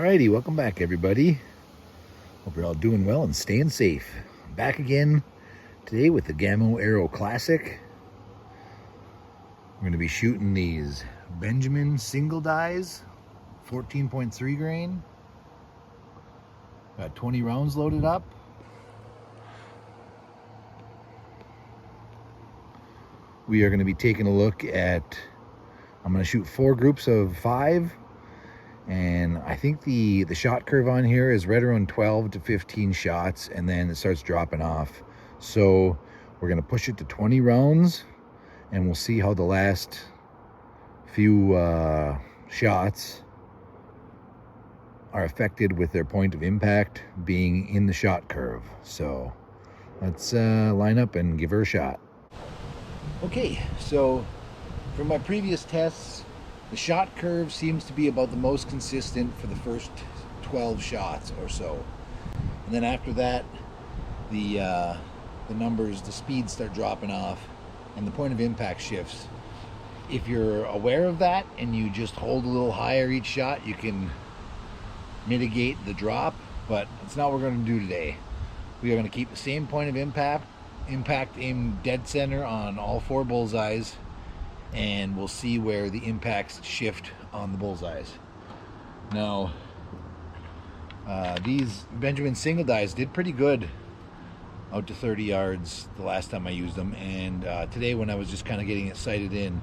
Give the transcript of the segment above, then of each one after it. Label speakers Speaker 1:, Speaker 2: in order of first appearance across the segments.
Speaker 1: Alrighty, welcome back everybody. Hope you're all doing well and staying safe. Back again today with the Gamo Aero Classic. We're going to be shooting these Benjamin single dies, 14.3 grain. Got 20 rounds loaded up. We are going to be taking a look at, I'm going to shoot 4 groups of 5. And I think the shot curve on here is right around 12 to 15 shots, and then it starts dropping off. So we're going to push it to 20 rounds, and we'll see how the last few shots are affected with their point of impact being in the shot curve. So let's line up and give her a shot. Okay, so from my previous tests, the shot curve seems to be about the most consistent for the first 12 shots or so. And then after that, the numbers, the speeds start dropping off and the point of impact shifts. If you're aware of that and you just hold a little higher each shot, you can mitigate the drop, but it's not what we're going to do today. We are going to keep the same point of impact aimed dead center on all 4 bullseyes, and we'll see where the impacts shift on the bullseyes. Now, these Benjamin single dies did pretty good out to 30 yards the last time I used them, and today when I was just kind of getting it sighted in,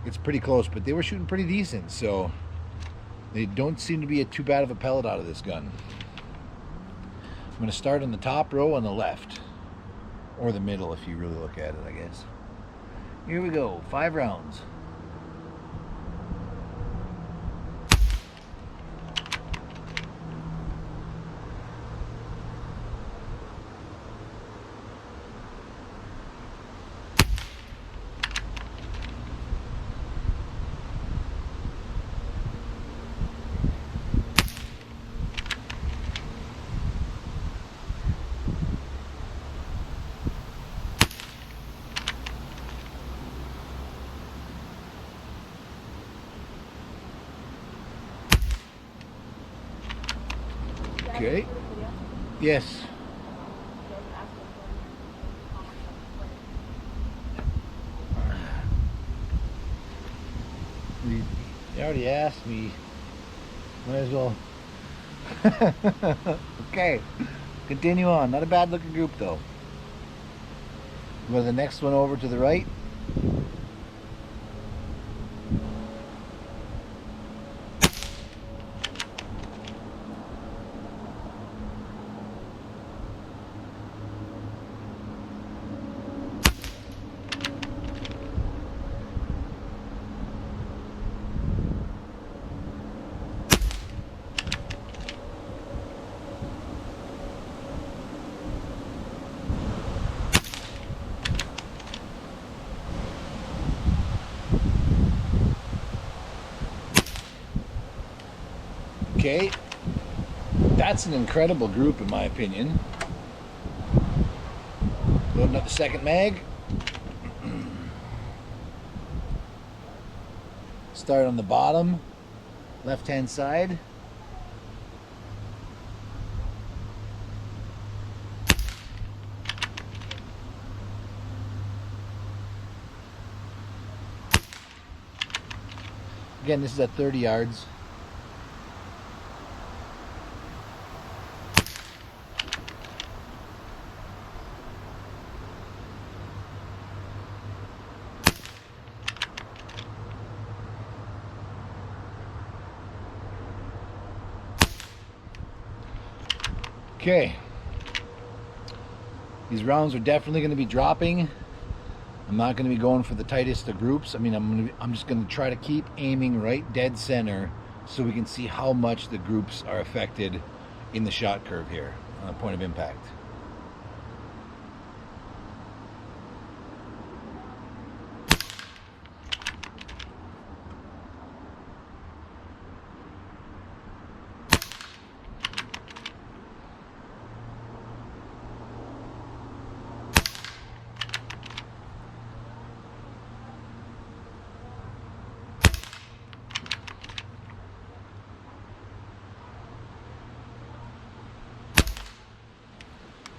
Speaker 1: it's pretty close, but they were shooting pretty decent, so they don't seem to be too bad of a pellet out of this gun. I'm going to start on the top row on the left, or the middle if you really look at it, I guess. Here we go, 5 rounds. Okay. Yes. You already asked me. Might as well. Okay. Continue on. Not a bad looking group though. Go to the next one over to the right. Okay, that's an incredible group in my opinion. Loading up the second mag. Start on the bottom, left-hand side. Again, this is at 30 yards. Okay, these rounds are definitely going to be dropping. I'm not going to be going for the tightest of groups. I mean, I'm just going to try to keep aiming right dead center so we can see how much the groups are affected in the shot curve here on the point of impact.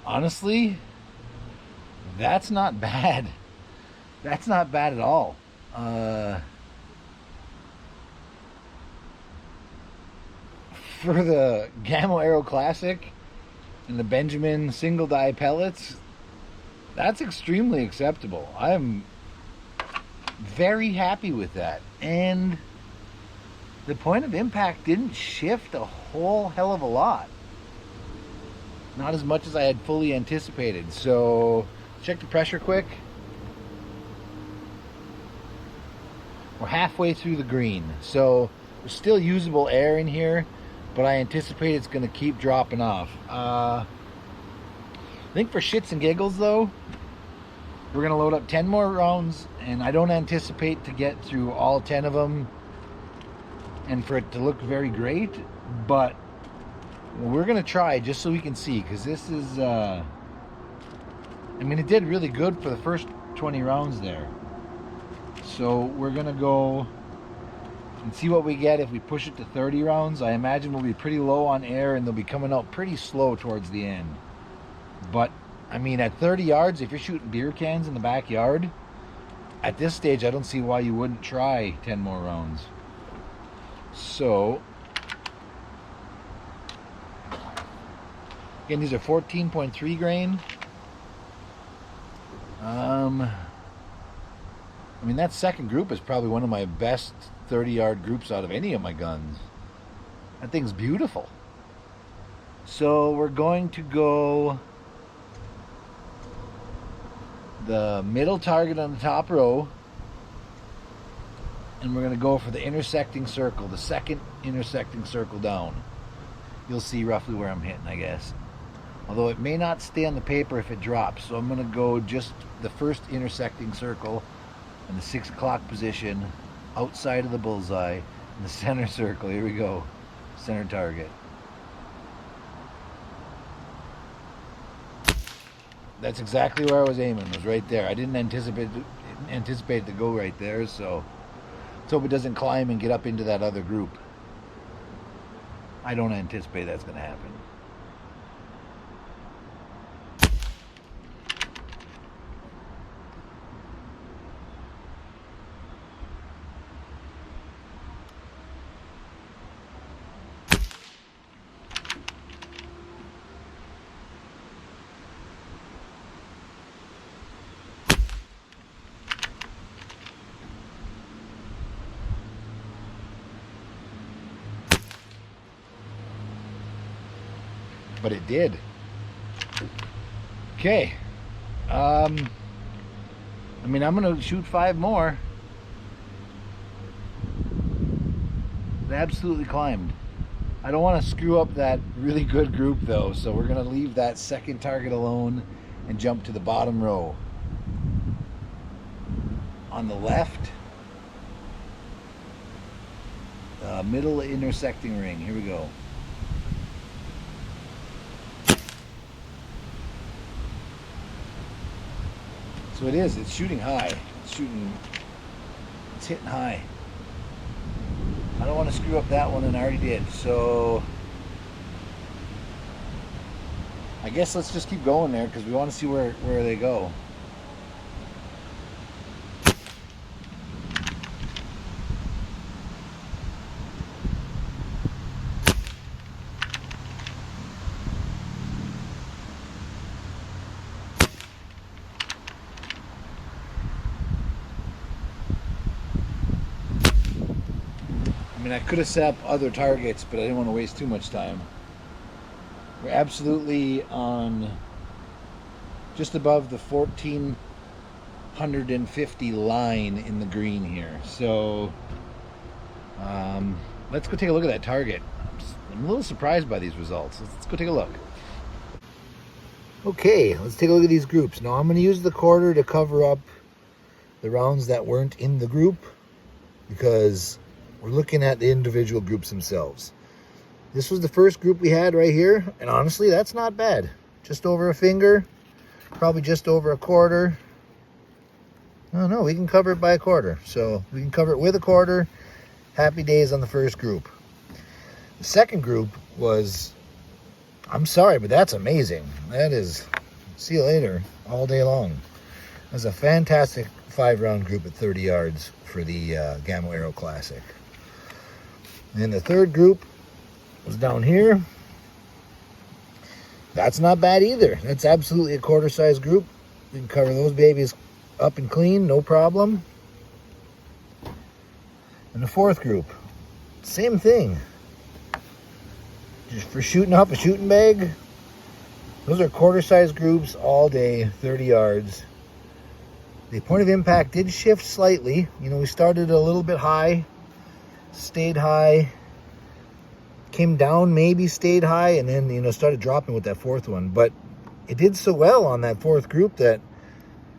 Speaker 1: honestly, that's not bad. That's not bad at all. For the Gamo Aero Classic and the Benjamin single die pellets, that's extremely acceptable. I'm very happy with that. And the point of impact didn't shift a whole hell of a lot. Not as much as I had fully anticipated. So, check the pressure quick. We're halfway through the green. So, there's still usable air in here, but I anticipate it's going to keep dropping off. I think for shits and giggles, though, we're going to load up 10 more rounds, and I don't anticipate to get through all 10 of them and for it to look very great, but we're going to try just so we can see, because this is, I mean, it did really good for the first 20 rounds there. So we're going to go and see what we get if we push it to 30 rounds. I imagine we'll be pretty low on air and they'll be coming out pretty slow towards the end. But, I mean, at 30 yards, if you're shooting beer cans in the backyard, at this stage, I don't see why you wouldn't try 10 more rounds. So, again, these are 14.3 grain. I mean, that second group is probably one of my best 30-yard groups out of any of my guns. That thing's beautiful. So we're going to go the middle target on the top row, and we're going to go for the intersecting circle, the second intersecting circle down. You'll see roughly where I'm hitting, I guess. Although it may not stay on the paper if it drops, so I'm going to go just the first intersecting circle in the 6 o'clock position, outside of the bullseye, in the center circle. Here we go, center target. That's exactly where I was aiming, was right there. I didn't anticipate it to go right there, so let's hope it doesn't climb and get up into that other group. I don't anticipate that's going to happen. But it did. Okay. I mean, I'm going to shoot 5 more. It absolutely climbed. I don't want to screw up that really good group, though, so we're going to leave that second target alone and jump to the bottom row. On the left, middle intersecting ring. Here we go. So it is, it's shooting high. It's hitting high. I don't want to screw up that one, and I already did. So I guess let's just keep going there because we want to see where they go. I mean, I could have set up other targets, but I didn't want to waste too much time. We're absolutely on just above the 1450 line in the green here. So let's go take a look at that target. I'm a little surprised by these results. Let's go take a look. Okay, let's take a look at these groups. Now I'm going to use the quarter to cover up the rounds that weren't in the group, because we're looking at the individual groups themselves. This was the first group we had right here, and honestly, that's not bad. Just over a finger, probably just over a quarter. Oh no, we can cover it by a quarter. So we can cover it with a quarter. Happy days on the first group. The second group was, I'm sorry, but that's amazing. That is see you later all day long. It was a fantastic 5-round group at 30 yards for the Gamo Aero Classic. And the third group was down here. That's not bad either. That's absolutely a quarter-size group. We can cover those babies up and clean, no problem. And the fourth group, same thing. Just for shooting off a shooting bag. Those are quarter-size groups all day, 30 yards. The point of impact did shift slightly. You know, we started a little bit high, stayed high, came down, maybe stayed high, and then, you know, started dropping with that fourth one. But it did so well on that fourth group that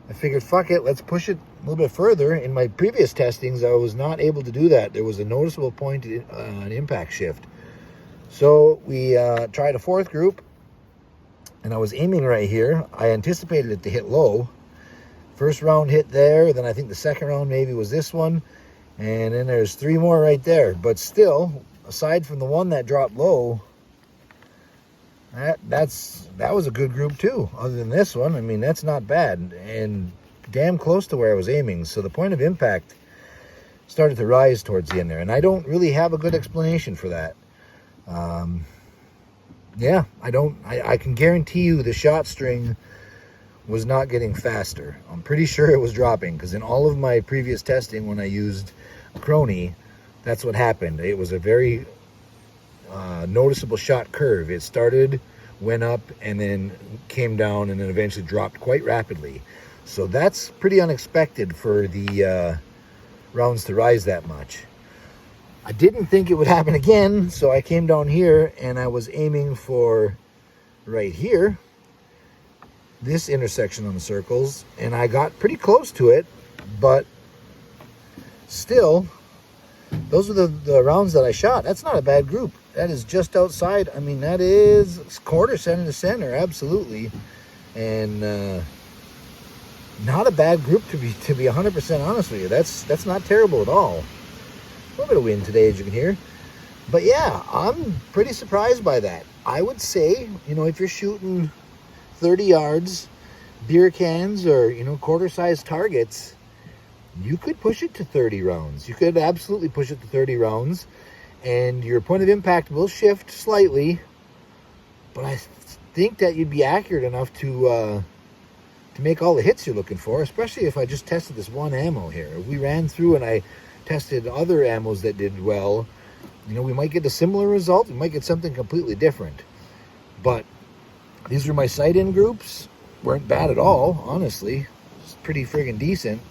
Speaker 1: I figured, fuck it, let's push it a little bit further. In my previous testings, I was not able to do that. There was a noticeable point an impact shift. So we tried a fourth group, and I was aiming right here. I anticipated it to hit low. First round hit there, then I think the second round maybe was this one, and then there's 3 more right there. But still, aside from the one that dropped low, that was a good group too. Other than this one, I mean, that's not bad and damn close to where I was aiming. So the point of impact started to rise towards the end there, and I don't really have a good explanation for that. Yeah, I can guarantee you the shot string was not getting faster. I'm pretty sure it was dropping, because in all of my previous testing when I used a Crony, that's what happened. It was a very noticeable shot curve. It started, went up, and then came down, and then eventually dropped quite rapidly. So that's pretty unexpected for the rounds to rise that much. I didn't think it would happen again, so I came down here and I was aiming for right here, this intersection on the circles, and I got pretty close to it, but still, those are the rounds that I shot. That's not a bad group. That is just outside. I mean, that is quarter center to center, absolutely. And not a bad group to be 100% honest with you. That's not terrible at all. A little bit of wind today, as you can hear. But yeah, I'm pretty surprised by that. I would say, you know, if you're shooting 30 yards, beer cans, or, you know, quarter-sized targets, you could push it to 30 rounds. You could absolutely push it to 30 rounds, and your point of impact will shift slightly, but I think that you'd be accurate enough to make all the hits you're looking for, especially if I just tested this one ammo here. If we ran through and I tested other ammos that did well, you know, we might get a similar result. We might get something completely different. But these are my sight-in groups. Weren't bad at all, honestly. It's pretty friggin' decent.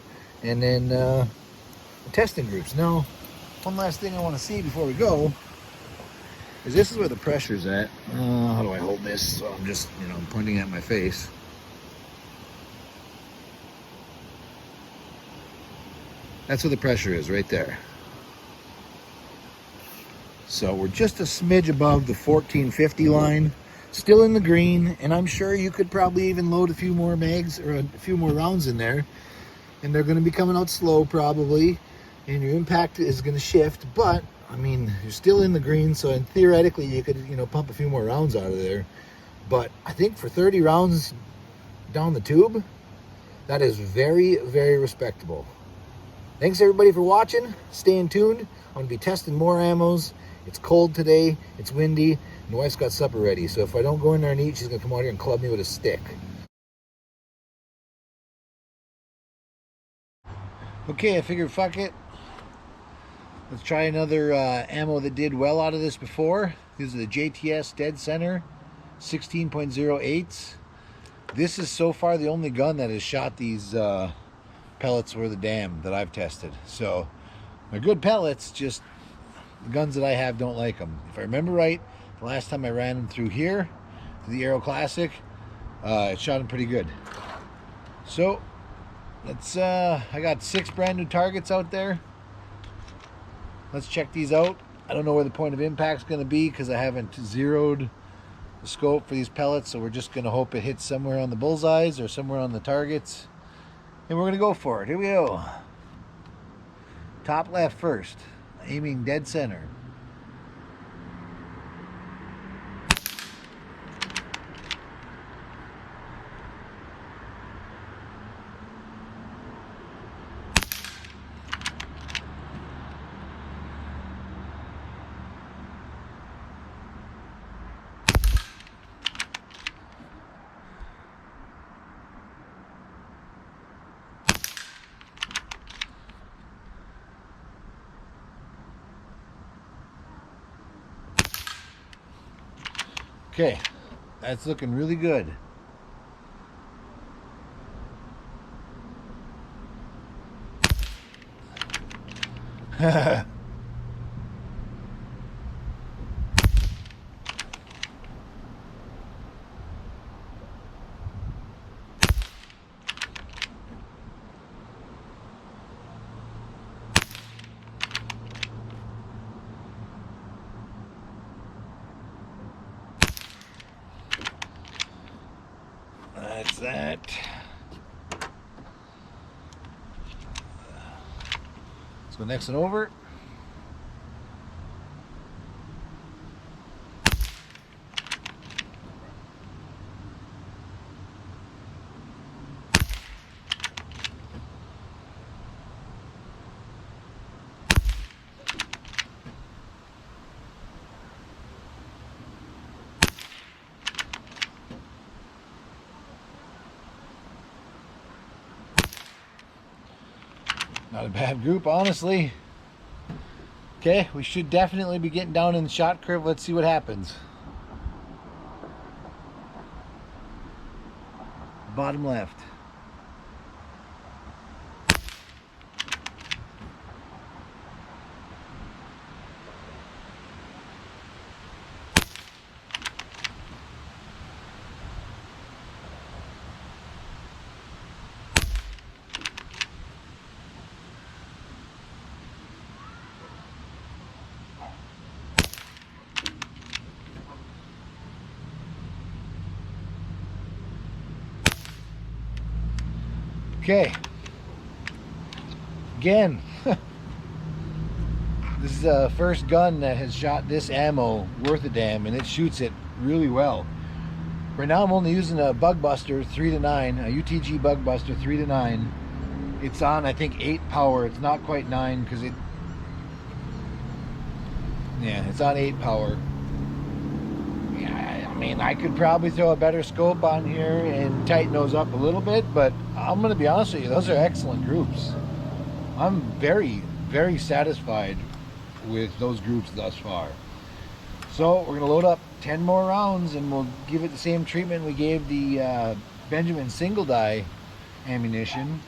Speaker 1: And then the testing groups. Now, one last thing I want to see before we go is this is where the pressure's at. How do I hold this? So I'm just, you know, pointing at my face. That's where the pressure is, right there. So we're just a smidge above the 1450 line, still in the green, and I'm sure you could probably even load a few more mags or a few more rounds in there, and they're going to be coming out slow probably, and your impact is going to shift. But I mean, you're still in the green, so theoretically you could, you know, pump a few more rounds out of there. But I think for 30 rounds down the tube, that is very, very respectable. Thanks everybody for watching. Staying tuned. I'm going to be testing more ammos. It's cold today. It's windy. My wife's got supper ready. So if I don't go in there and eat, she's going to come out here and club me with a stick. Okay, I figured fuck it. Let's try another ammo that did well out of this before. These are the JTS Dead Center 16.08s. This is so far the only gun that has shot these pellets worth a damn that I've tested. So they're good pellets, just the guns that I have don't like them. If I remember right, the last time I ran them through here, to the Aero Classic, it shot them pretty good. So let's, I got 6 brand new targets out there. Let's check these out. I don't know where the point of impact is going to be because I haven't zeroed the scope for these pellets, so we're just going to hope it hits somewhere on the bullseyes or somewhere on the targets. And we're going to go for it. Here we go. Top left first. Aiming dead center. Okay, that's looking really good. That's that. Let's go next one over. Not a bad group, honestly. Okay, we should definitely be getting down in the shot curve. Let's see what happens. Bottom left. Okay. Again, this is the first gun that has shot this ammo worth a damn, and it shoots it really well. Right now I'm only using a Bug Buster 3-9, a UTG Bug Buster 3-9. It's on, I think, 8 power. It's not quite 9 because it's on 8 power. Yeah, I mean, I could probably throw a better scope on here and tighten those up a little bit, but I'm going to be honest with you, those are excellent groups. I'm very, very satisfied with those groups thus far. So we're going to load up 10 more rounds and we'll give it the same treatment we gave the Benjamin single die ammunition.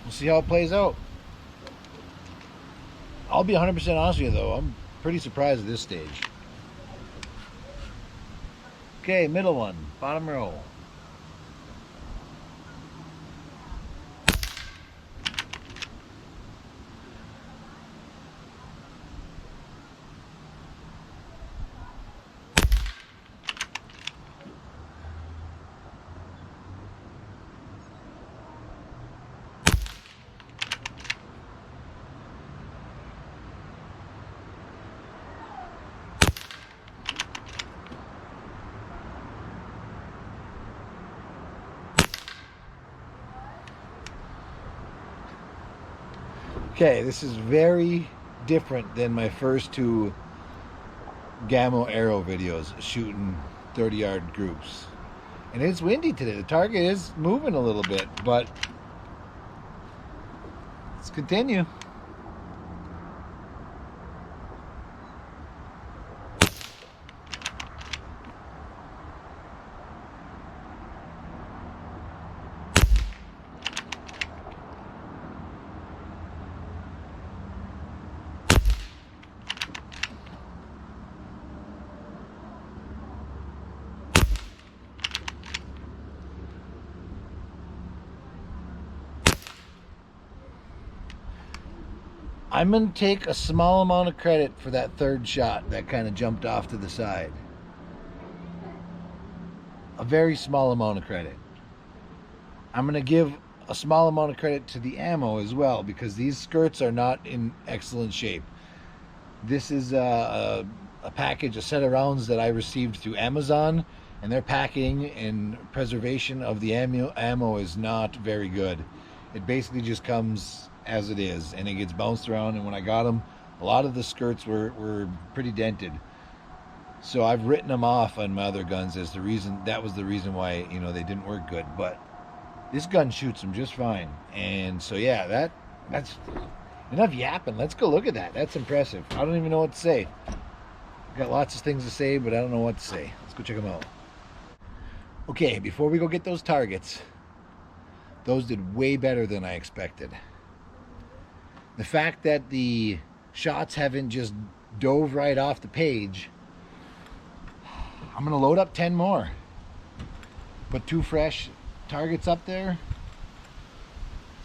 Speaker 1: We'll see how it plays out. I'll be 100% honest with you though, I'm pretty surprised at this stage. Okay, middle one, bottom row. Okay, this is very different than my first two Gamo arrow videos shooting 30-yard groups. And it's windy today. The target is moving a little bit, but let's continue. I'm going to take a small amount of credit for that third shot that kind of jumped off to the side. A very small amount of credit. I'm going to give a small amount of credit to the ammo as well, because these skirts are not in excellent shape. This is a package, a set of rounds that I received through Amazon, and their packing and preservation of the ammo is not very good. It basically just comes as it is, and it gets bounced around, and when I got them, a lot of the skirts were pretty dented. So I've written them off on my other guns as the reason, that was the reason why, you know, they didn't work good. But this gun shoots them just fine. And so yeah, that's enough yapping. Let's go look at that. That's impressive. I don't even know what to say. Got lots of things to say, but I don't know what to say. Let's go check them out. Okay, before we go get those targets, those did way better than I expected. The fact that the shots haven't just dove right off the page, I'm gonna load up 10 more. Put 2 fresh targets up there.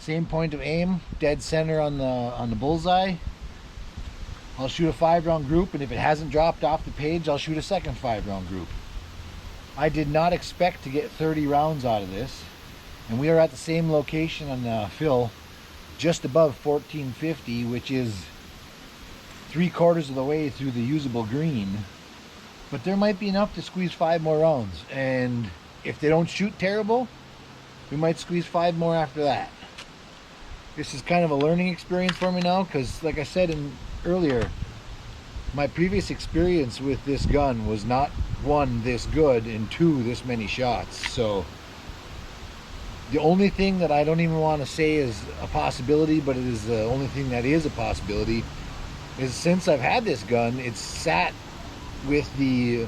Speaker 1: Same point of aim, dead center on the bullseye. I'll shoot a 5-round group, and if it hasn't dropped off the page, I'll shoot a second 5-round group. I did not expect to get 30 rounds out of this, and we are at the same location on the fill, just above 1450, which is 3/4 of the way through the usable green. But there might be enough to squeeze 5 more rounds, and if they don't shoot terrible, we might squeeze 5 more after that. This is kind of a learning experience for me now, because like I said earlier, my previous experience with this gun was not 1, this good, and 2, this many shots. So the only thing that I don't even want to say is a possibility, but it is the only thing that is a possibility, is since I've had this gun, it's sat with the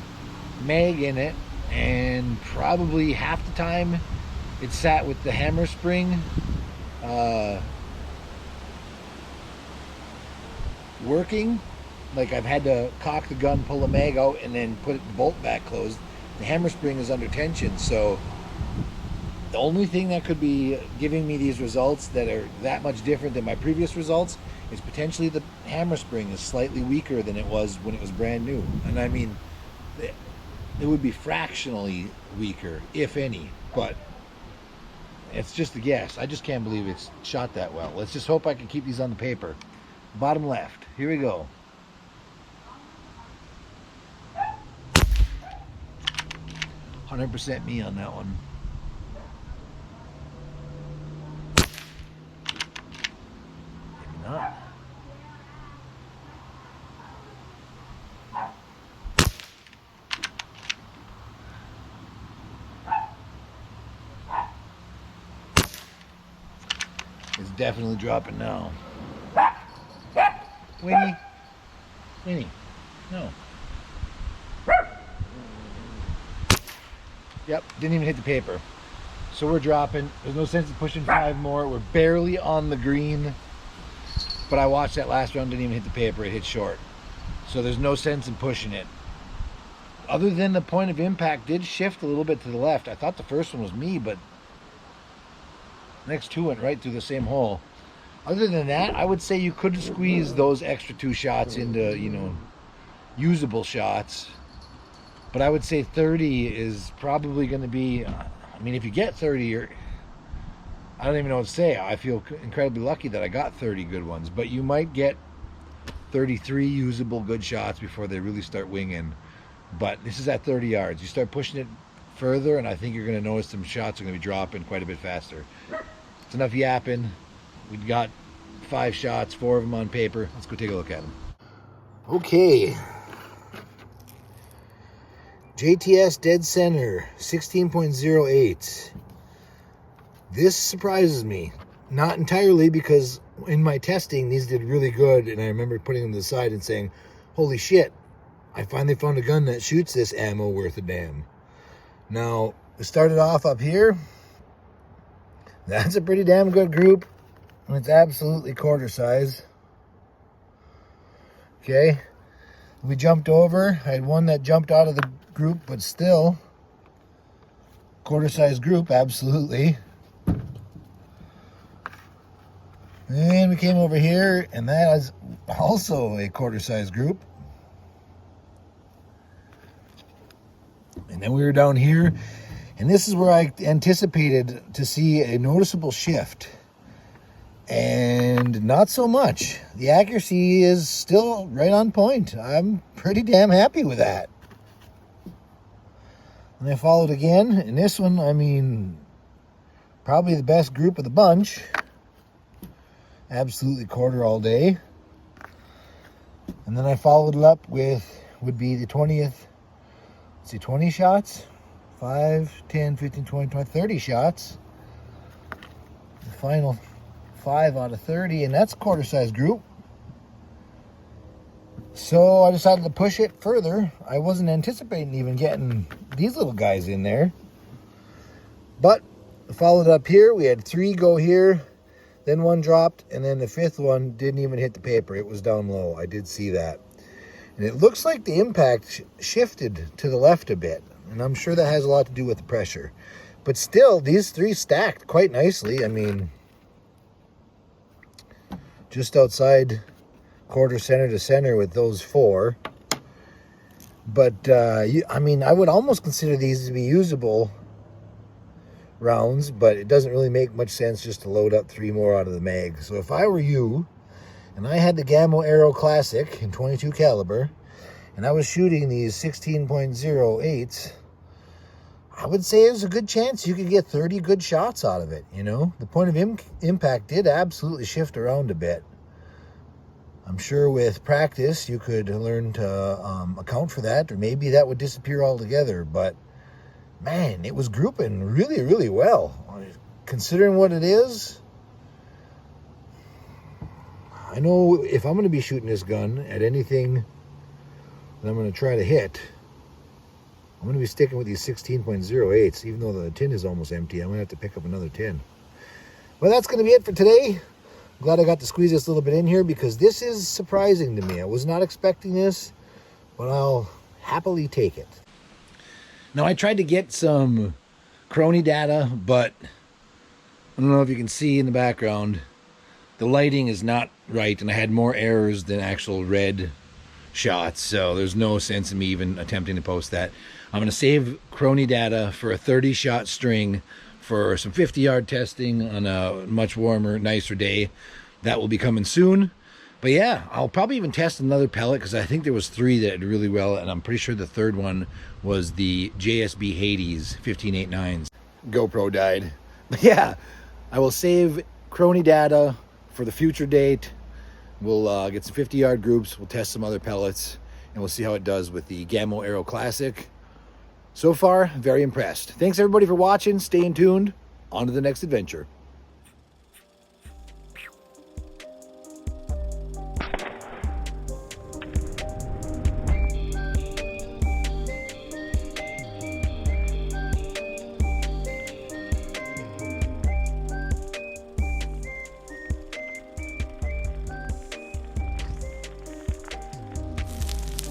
Speaker 1: mag in it, and probably half the time it sat with the hammer spring working. Like, I've had to cock the gun, pull the mag out, and then put the bolt back closed. The hammer spring is under tension, so the only thing that could be giving me these results that are that much different than my previous results is potentially the hammer spring is slightly weaker than it was when it was brand new. And I mean, it would be fractionally weaker, if any, but it's just a guess. I just can't believe it's shot that well. Let's just hope I can keep these on the paper. Bottom left, here we go. %100% me on that one. Maybe not. It's definitely dropping now. Winnie. Winnie. No. Yep, didn't even hit the paper. So we're dropping. There's no sense in pushing 5 more. We're barely on the green. But I watched that last round, didn't even hit the paper. It hit short. So there's no sense in pushing it. Other than the point of impact did shift a little bit to the left. I thought the first one was me, but the next 2 went right through the same hole. Other than that, I would say you could squeeze those extra 2 shots into, usable shots. But I would say 30 is probably going to be, I mean, if you get 30, I don't even know what to say. I feel incredibly lucky that I got 30 good ones. But you might get 33 usable good shots before they really start winging. But this is at 30 yards. You start pushing it further, and I think you're going to notice some shots are going to be dropping quite a bit faster. It's enough yapping. We got 5 shots, 4 of them on paper. Let's go take a look at them. Okay. JTS dead center, 16.08. This surprises me. Not entirely, because in my testing, these did really good, and I remember putting them to the side and saying, holy shit, I finally found a gun that shoots this ammo worth a damn. Now, we started off up here. That's a pretty damn good group. And it's absolutely quarter size. Okay. We jumped over. I had one that jumped out of the group, but still quarter size group, absolutely. And we came over here, and that is also a quarter size group. And then we were down here, and this is where I anticipated to see a noticeable shift. And not so much. The accuracy is still right on point. I'm pretty damn happy with that. And I followed again. And this one, I mean, probably the best group of the bunch. Absolutely quarter all day. And then I followed it up with, would be the 20th, let's see, 20 shots. 5, 10, 15, 20, 30 shots. The final 5 out of 30, and that's a quarter size group. So I decided to push it further. I wasn't anticipating even getting these little guys in there. But I followed up here. We had 3 go here. Then 1 dropped. And then the 5th one didn't even hit the paper. It was down low. I did see that. And it looks like the impact shifted to the left a bit. And I'm sure that has a lot to do with the pressure. But still, these 3 stacked quite nicely. I mean, just outside quarter center to center with those 4. But, I mean, I would almost consider these to be usable rounds, but it doesn't really make much sense just to load up 3 more out of the mag. So if I were you, and I had the Gamo Aero Classic in 22 caliber, and I was shooting these 16.08s, I would say there's a good chance you could get 30 good shots out of it, you know? The point of impact did absolutely shift around a bit. I'm sure with practice you could learn to account for that, or maybe that would disappear altogether. But man, it was grouping really, really well. Considering what it is, I know if I'm going to be shooting this gun at anything that I'm going to try to hit, I'm going to be sticking with these 16.08s, even though the tin is almost empty. I'm going to have to pick up another tin. Well, that's going to be it for today. I'm glad I got to squeeze this a little bit in here because this is surprising to me. I was not expecting this, but I'll happily take it. Now, I tried to get some Crony data, but I don't know if you can see in the background, the lighting is not right, and I had more errors than actual red shots, so there's no sense in me even attempting to post that. I'm going to save Crony data for a 30-shot string for some 50-yard testing on a much warmer, nicer day. That will be coming soon. But yeah, I'll probably even test another pellet because I think there was 3 that did really well, and I'm pretty sure the 3rd one was the JSB Hades 1589s. GoPro died. But yeah, I will save Crony data for the future date. We'll get some 50-yard groups. We'll test some other pellets, and we'll see how it does with the Gamo Aero Classic. So far, very impressed. Thanks everybody for watching. Staying tuned. On to the next adventure.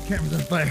Speaker 1: Camera's on fire.